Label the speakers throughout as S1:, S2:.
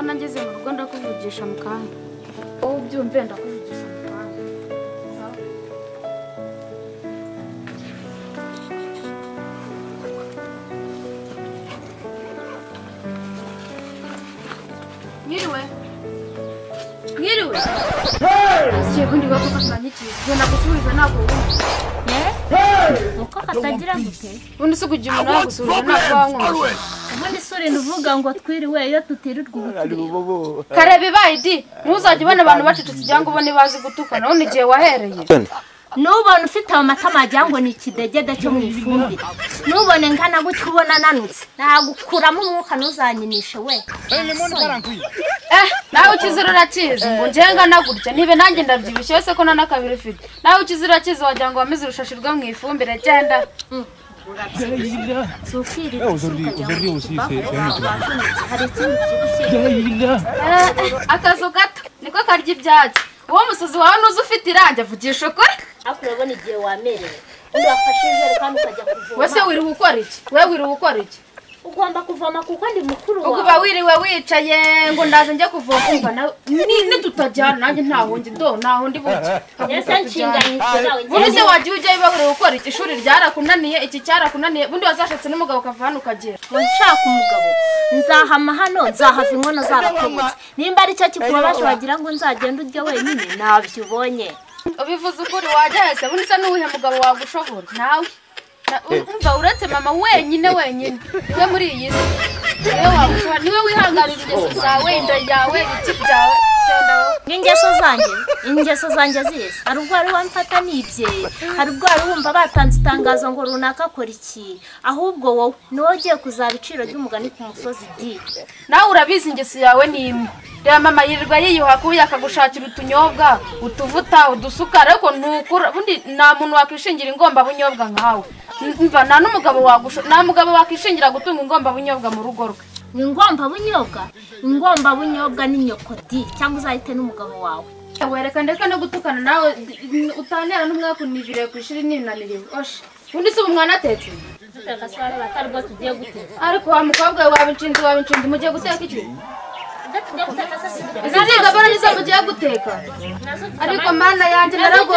S1: ndabona ngeze mu rugo ndakuvugisha mu kanya. Wowe ubyumve ndakuvugisha mu kanya. Ngiriwe. Asiye kundi wako kasanyikije. Genda gusubiza nako.
S2: Uko katagira gute?
S1: Undi sukugira umuntu agusubiza nako wangu.
S2: Ubundi sore nduvuga ngo twiriwe iyo tutirirwa ubukiriye.
S1: Kare bibayidi, ntuzajye ubona abantu bacicitse cyangwa ubone bazi gutukana, none igihe wahereye.
S2: Nubona ufite amata majyango ni kidegede cyo mu ifumbire. Nubone ngana gutyo ubona nanutse. Nagukuramo umwuka nuzanyinishe we.
S1: Nawe ukizira kizi ngo njenga nagurya nibe nanjye ndabyibishye wese ko nana kabiri fite. Nawe ukizira kizi wagira ngo wamize urushashirwa mu ifumbire cyenda. Akazo gato niko karya ibyatsi. Uwo musozi wawe nuzi ufite irange avugisha ukuri.
S2: Akurabona igihe wamereye. Undi wafashije kandi ukajya kuvoma.
S1: Wese wiri gukora iki? We wiri gukora iki?
S2: Ugomba kuvoma kuko ndi mukuru wawe.
S1: Ukuba wiriwe wicaye ngo ndaze njye kuvoma umva nawe ni tutajyana nanjye ntaho ndi naho ndi buke.
S2: Yese nshinganyije nawe.
S1: Wese wagiye ujya iba wiri gukora iki? Ishuri ryarakunaniye iki cyarakunaniye bundi wazashatse n'umugabo kavana ukagera.
S2: Nshaka umugabo nzahama hano nzahava inkono zarakobotse. Nimba ari cyo kikubabaje wagira ngo nzagenda urya wenyine nabyo ubonye.
S1: Ubivuze ukuri wajya hese bundi se n'uwihe mugabo wagushobora nawe. Umva uretse mama wenyine we muri iyi si niwe wihanganira ingeso zawe inda yawe iki byawe
S2: ingeso zanjye zise hari ubwo ari wamfata nibyeye hari ubwo ari wumva batanze itangazo ngo runaka akora iki ahubwo wowe niwe ugiye kuzabiciro ry'umugani ku musozi di
S1: nawe urabizi ingeso yawe ni imwe reba mama yirirwa yiyuha kuya akagushakira utunyobwa utuvuta udusukara ariko nukura bundi nta muntu wakwishingira ingomba bunyobwa nkawe umva nta n'umugabo nta mugabo wakishingira gutunga ingomba bunyobwa mu rugo rwe
S2: ingomba bunyobwa ni nyokodi cyangwa uzahite n'umugabo wawe
S1: wereka ndeka no gutukana nawe utanera n'umwaka univire ku ishuri ninaniriwe oshe undi se umwana atetse
S2: tukaswara batarwa tugiye guteka
S1: ariko wa mukobwa wabinshinze mugiye guteka iki Iziga bana nizo mugiye guteka ariko mana yanjye narago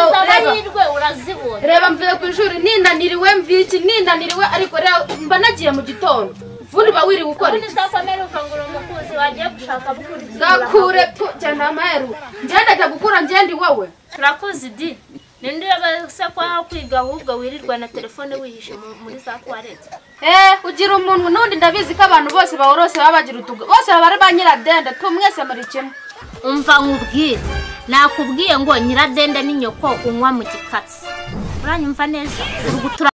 S1: reba mvuye ku ishuri ninaniriwe mviki ninaniriwe ariko reba mba nagiye mu gitondo bundi bawiri gukora
S2: iki nisakomeruka ngo umukuzi wagiye gushaka bukuri
S1: gakure cyane amaheru ngenda gukura ngende wowe
S2: turakuzi di ninde yabase kwa kwiga ahubwo wirirwa na telefone wihishe muri za toilette
S1: ugira umuntu nundi ndabizi ko abantu bose bahorose babagira utugo bose bari banyiradende tumwese muri kimwe
S2: umva nkubwire nakubwiye ngo nyiradende ni nyoko unywa mu gikatsi uranyumva neza